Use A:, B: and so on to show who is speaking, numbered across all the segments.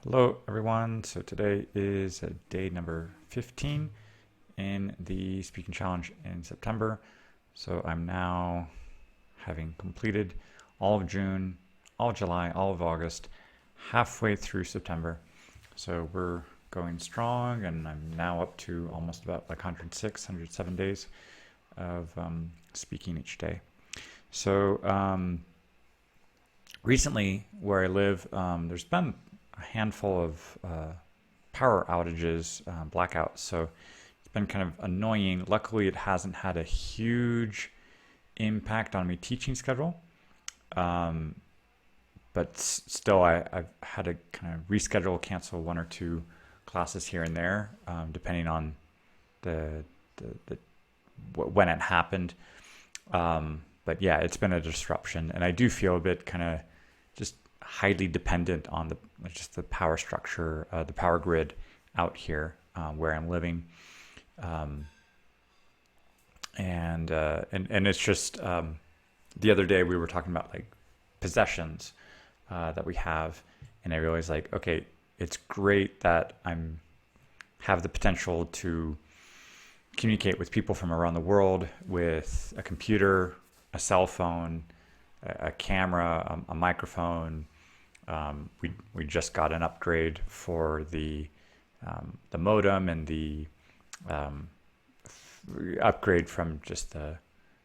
A: Hello, everyone. So today is day number 15 in the speaking challenge in September. So I'm now having completed all of June, all of July, all of August, halfway through September. So we're going strong, and I'm now up to almost about like 106, 107 days of speaking each day. So recently, where I live, there's been a handful of power outages, blackouts. So it's been kind of annoying. Luckily, it hasn't had a huge impact on my teaching schedule. Um, but still, I've had to kind of reschedule, cancel one or two classes here and there, depending on the, the when it happened. But yeah, it's been a disruption, and I do feel a bit kind of just highly dependent on the power structure, the power grid out here where I'm living, and it's just the other day we were talking about like possessions that we have, and I realized like, okay, it's great that I'm have the potential to communicate with people from around the world with a computer, a cell phone, a camera, a microphone. We just got an upgrade for the modem, and the upgrade from just the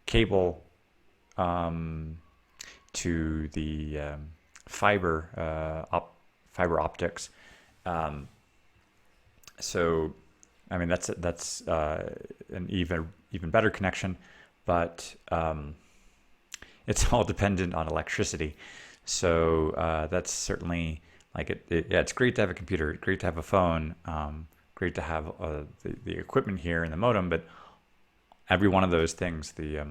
A: cable to the fiber optics. So I mean that's an even better connection, but it's all dependent on electricity. So that's certainly like yeah, it's great to have a computer, great to have a phone, great to have the equipment here and the modem, but every one of those things, the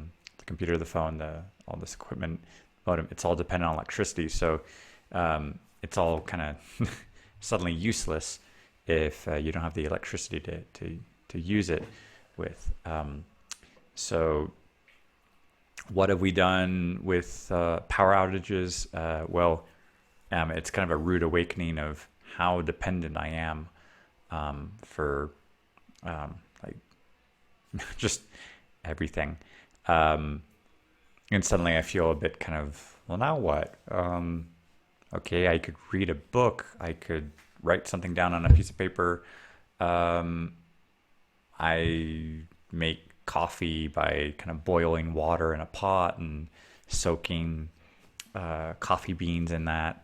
A: computer, the phone, all this equipment, modem, it's all dependent on electricity. So it's all kind of suddenly useless if you don't have the electricity to use it with. So what have we done with power outages? Well, it's kind of a rude awakening of how dependent I am for like just everything. And suddenly I feel a bit kind of, well, now what? Okay, I could read a book. I could write something down on a piece of paper. I make coffee by kind of boiling water in a pot and soaking coffee beans in that,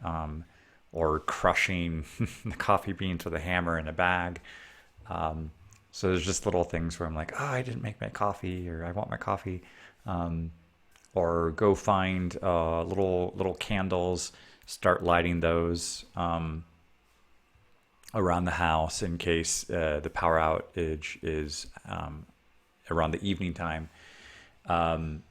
A: or crushing the coffee beans with a hammer in a bag. So there's just little things where I'm like, oh, I didn't make my coffee, or I want my coffee, or go find little candles, start lighting those around the house in case the power outage is around the evening time, and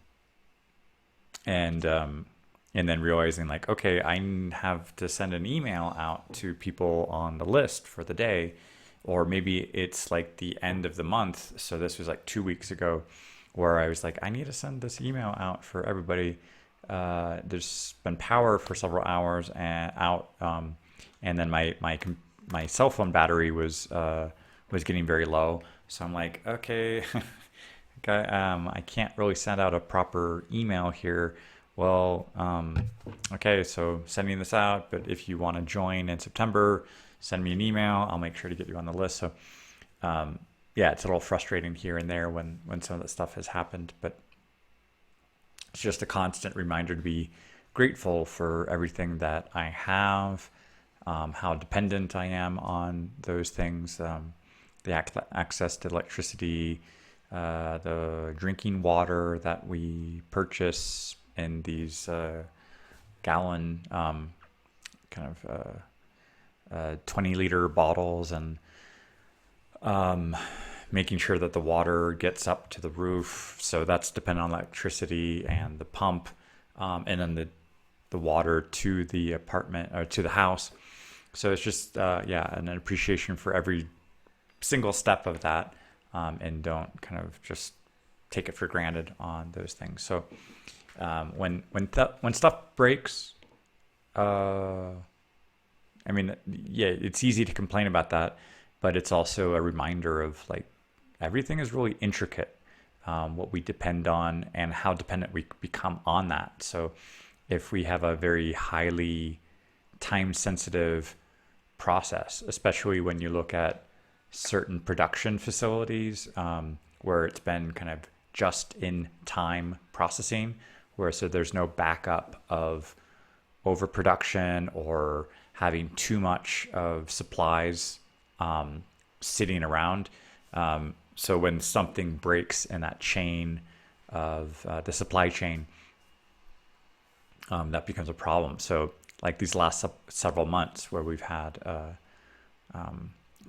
A: then realizing like, okay, I have to send an email out to people on the list for the day, or maybe it's like the end of the month. So this was like 2 weeks ago, where I was like, I need to send this email out for everybody. There's been power for several hours and out, and then my cell phone battery was getting very low. So I'm like, okay, I can't really send out a proper email here. Well, okay, so sending this out, but if you want to join in September, send me an email. I'll make sure to get you on the list. So, yeah, it's a little frustrating here and there when some of that stuff has happened, but it's just a constant reminder to be grateful for everything that I have, how dependent I am on those things, the access to electricity, the drinking water that we purchase in these gallon kind of 20-liter bottles, and making sure that the water gets up to the roof. So that's dependent on electricity and the pump, and then the water to the apartment or to the house. So it's just yeah, an appreciation for every single step of that, and don't kind of just take it for granted on those things. So when stuff breaks, I mean, yeah, it's easy to complain about that, but it's also a reminder of like everything is really intricate, what we depend on and how dependent we become on that. So if we have a very highly time sensitive process, especially when you look at certain production facilities, where it's been kind of just in time processing, where so there's no backup of overproduction or having too much of supplies sitting around. So when something breaks in that chain of the supply chain, that becomes a problem. So like these last several months where we've had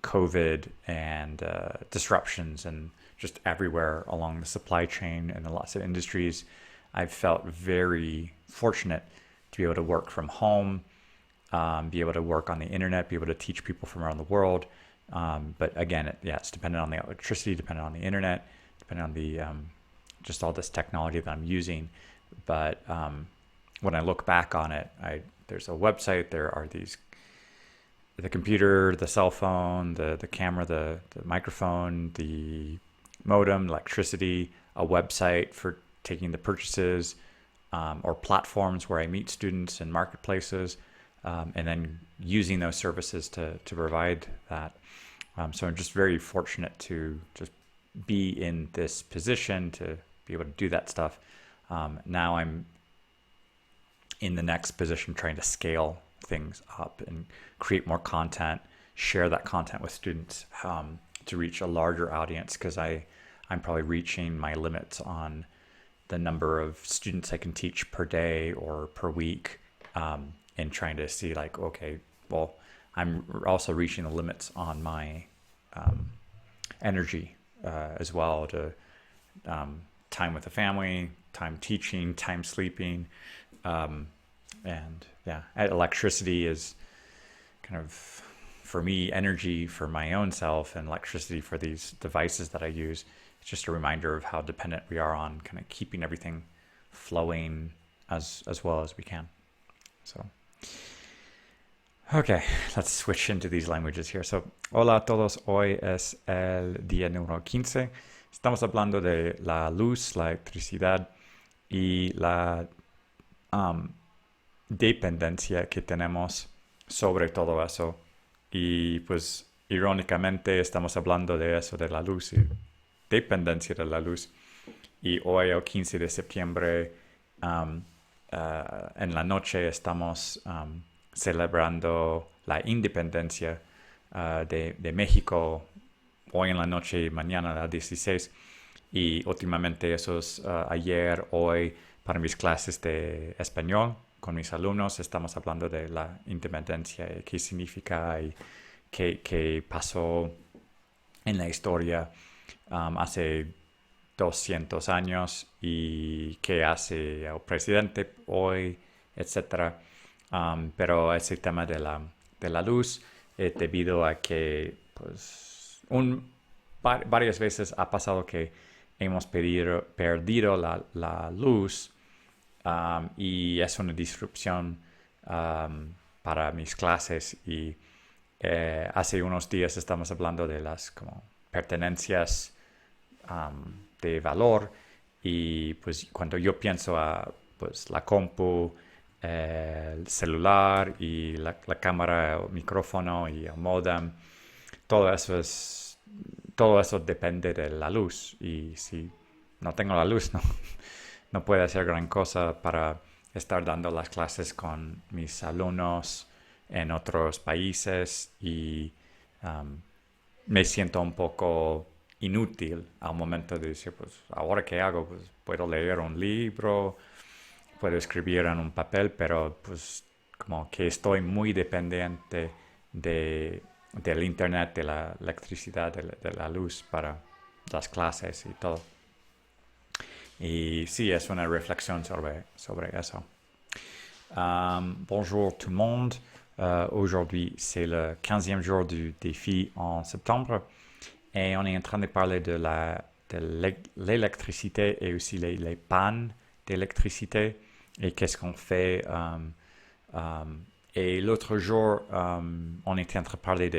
A: COVID and disruptions and just everywhere along the supply chain and in lots of industries, I've felt very fortunate to be able to work from home, be able to work on the internet, be able to teach people from around the world. But again, it's dependent on the electricity, dependent on the internet, dependent on the just all this technology that I'm using. But when I look back on it, there's a website, there are the computer, the cell phone, the camera, the microphone, the modem, electricity, a website for taking the purchases, or platforms where I meet students in marketplaces, and then using those services to provide that. So I'm just very fortunate to just be in this position to be able to do that stuff. Now I'm in the next position trying to scale things up and create more content, share that content with students, to reach a larger audience, because I'm probably reaching my limits on the number of students I can teach per day or per week, and trying to see like, okay, well, I'm also reaching the limits on my energy as well, to time with the family, time teaching, time sleeping. And yeah, electricity is kind of, for me, energy for my own self, and electricity for these devices that I use. It's just a reminder of how dependent we are on kind of keeping everything flowing as well as we can. So, okay, let's switch into these languages here. So, hola a todos, hoy es el día número 15. Estamos hablando de la luz, la electricidad y la dependencia que tenemos sobre todo eso. Y pues irónicamente estamos hablando de eso, de la luz y dependencia de la luz. Y hoy, el 15 de septiembre, en la noche estamos celebrando la independencia de México. Hoy en la noche y mañana a las 16. Y últimamente esos ayer, hoy, para mis clases de español con mis alumnos, estamos hablando de la independencia, qué significa y qué pasó en la historia hace 200 años y qué hace el presidente hoy, etcétera. Pero ese tema de la luz, debido a que pues, varias veces ha pasado que hemos perdido la luz, y es una disrupción para mis clases. Y hace unos días estamos hablando de las como pertenencias de valor, y pues cuando yo pienso a pues la compu, el celular y la cámara, el micrófono y el modem, todo eso depende de la luz. Y si no tengo la luz, no puedo hacer gran cosa para estar dando las clases con mis alumnos en otros países, y me siento un poco inútil al momento de decir, pues, ¿ahora qué hago? Pues puedo leer un libro, puedo escribir en un papel, pero pues como que estoy muy dependiente del internet, de la electricidad, de la luz para las clases y todo. Y sí, es una réflexion sobre eso. Bonjour tout le monde. Aujourd'hui, c'est le 15e jour du défi en septembre, et on est en train de parler de l'électricité et aussi les pannes d'électricité, et qu'est-ce qu'on fait. Et l'autre jour, on était en train de parler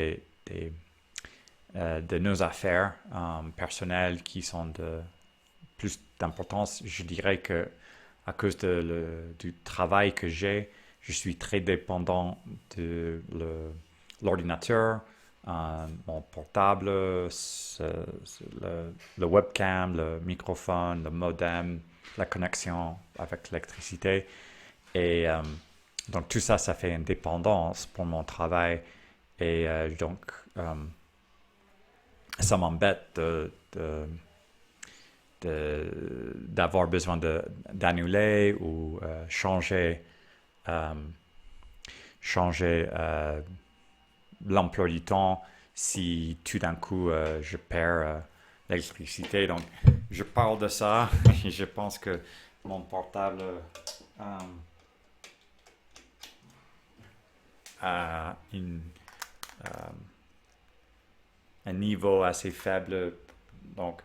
A: de nos affaires personnelles qui sont de plus d'importance. Je dirais que à cause du travail que j'ai, je suis très dépendant de l'ordinateur, mon portable, le webcam, le microphone, le modem, la connexion avec l'électricité. Et donc tout ça, ça fait une dépendance pour mon travail. Et donc, ça m'embête d'avoir besoin d'annuler ou euh, changer l'emploi du temps si tout d'un coup je perds l'électricité. Donc, je parle de ça et je pense que mon portable a un niveau assez faible. Donc,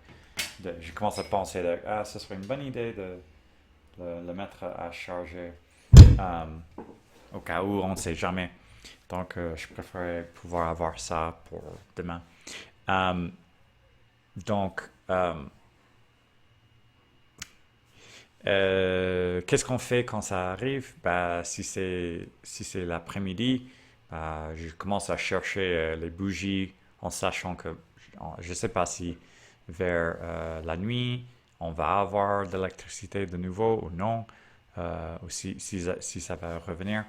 A: je commence à penser ce serait une bonne idée de le mettre à charger au cas où on ne sait jamais. Donc, je préférerais pouvoir avoir ça pour demain. Euh, donc, qu'est-ce qu'on fait quand ça arrive? Bah, si c'est l'après-midi, je commence à chercher les bougies en sachant que je ne sais pas si vers la nuit on va avoir de l'électricité de nouveau ou non, ou si ça va revenir.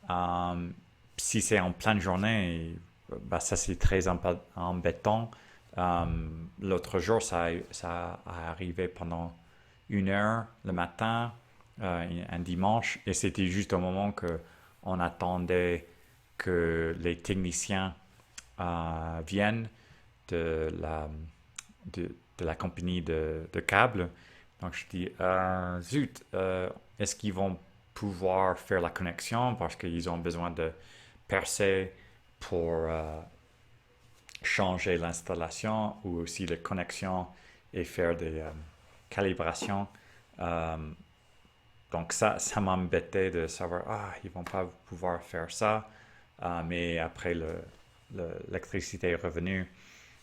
A: Euh, Si c'est en pleine journée, bah, ça c'est très embêtant. Euh, L'autre jour, ça a arrivé pendant 1 heure le matin, un dimanche, et c'était juste au moment que on attendait que les techniciens viennent de la compagnie de câbles. Donc je dis, zut, est-ce qu'ils vont pouvoir faire la connexion parce qu'ils ont besoin de percer pour changer l'installation ou aussi la connexion et faire des calibrations. Euh, donc ça m'embêtait de savoir, ils vont pas pouvoir faire ça. Mais après, l'électricité est revenue.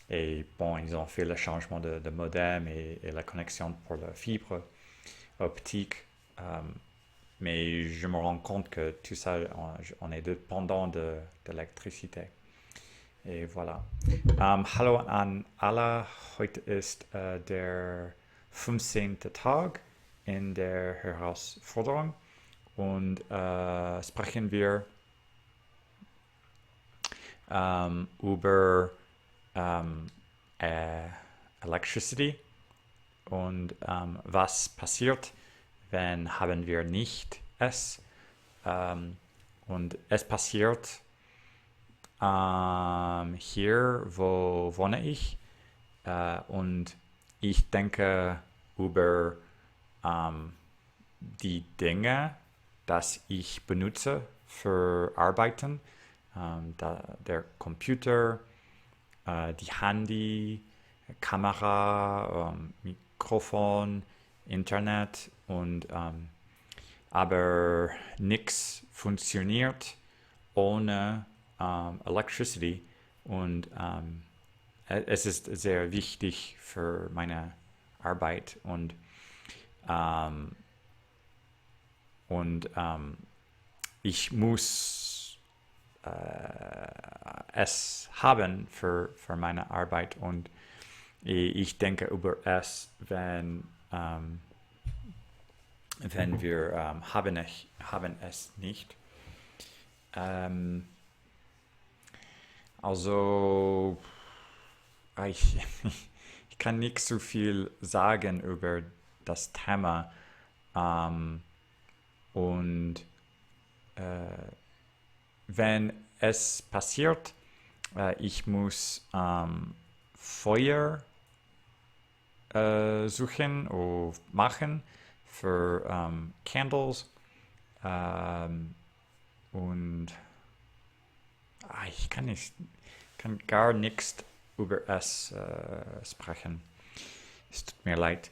A: Et bon, ils ont fait le changement de modem et la connexion pour la fibre optique. Mais je me rends compte que tout ça, on est dépendant de l'électricité. Et voilà. Hallo an alle, heute ist der 15. Tag in der Herausforderung und sprechen wir über Electricity und was passiert, wenn haben wir nicht es. Und es passiert hier, wo wohne ich. Und ich denke über die Dinge, das ich benutze für Arbeiten. Der Computer, die Handy, Kamera, Mikrofon, Internet und aber nichts funktioniert ohne Electricity und es ist sehr wichtig für meine Arbeit und ich muss es haben für meine Arbeit und ich denke über es, wenn wir haben es nicht. Also, ich, ich kann nicht so viel sagen über das Thema. Und wenn es passiert, ich muss Feuer suchen oder machen für Candles und ich kann gar nichts über es sprechen. Es tut mir leid.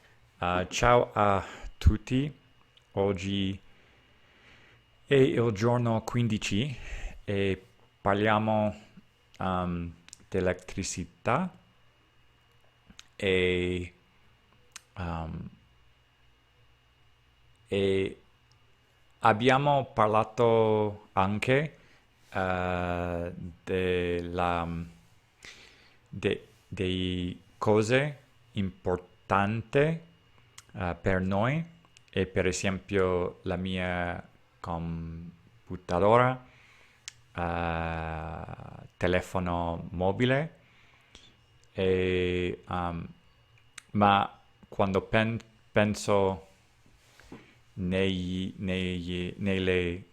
A: Ciao a tutti. Oggi È il giorno 15 e parliamo di elettricità e, um, e abbiamo parlato anche della, dei cose importanti per noi e per esempio la mia computadora, telefono mobile e, ma quando penso nelle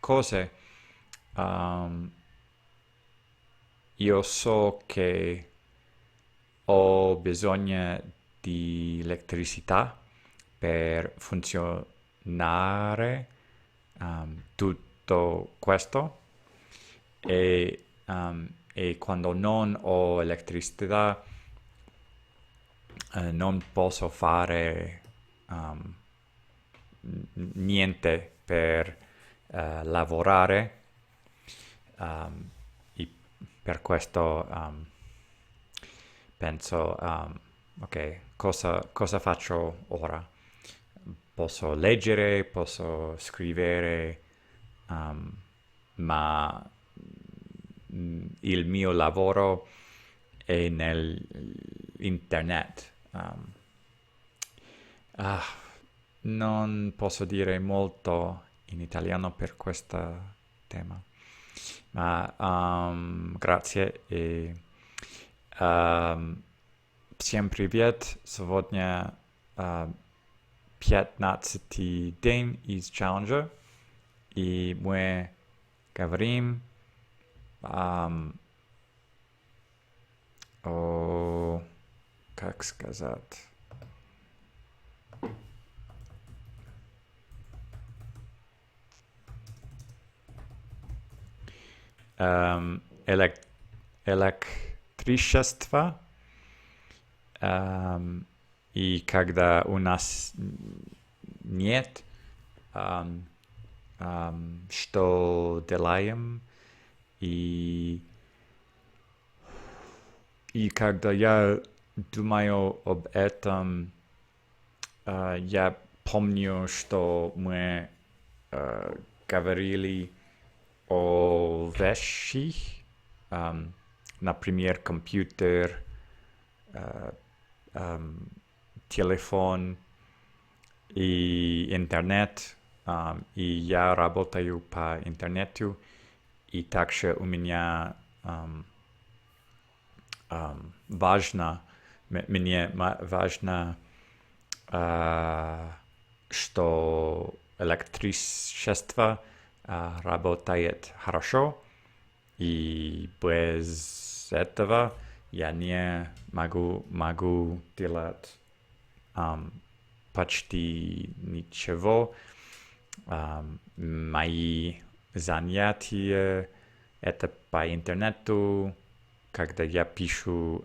A: cose, um, io so che ho bisogno di elettricità per funzionare tutto questo e quando non ho elettricità non posso fare um, niente per lavorare. um, e per questo penso, ok, cosa faccio ora? Posso leggere, posso scrivere, um, ma il mio lavoro è nell'internet. Ah, non posso dire molto in italiano per questo tema, ma grazie и всем привет. Сегодня 15-й день из Challenger, и мы говорим о, как сказать, элек- электричество, и когда у нас нет, что делаем, и, и когда я думаю об этом, я помню, что мы говорили о вещах, например, компьютер, телефон и интернет, и я работаю по интернету, и также у меня важно, мне важно, что электричество работает хорошо, и без этого я не могу делать почти ничего. Мои занятия это по интернету, когда я пишу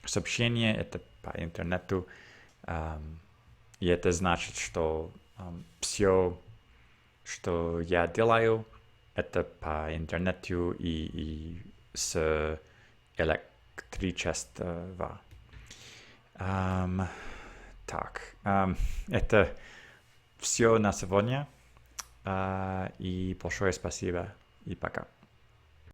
A: сообщения, это по интернету, и это значит, что все, что я делаю, это по интернету и с электричества. Так, это все на сегодня, и большое спасибо, и пока.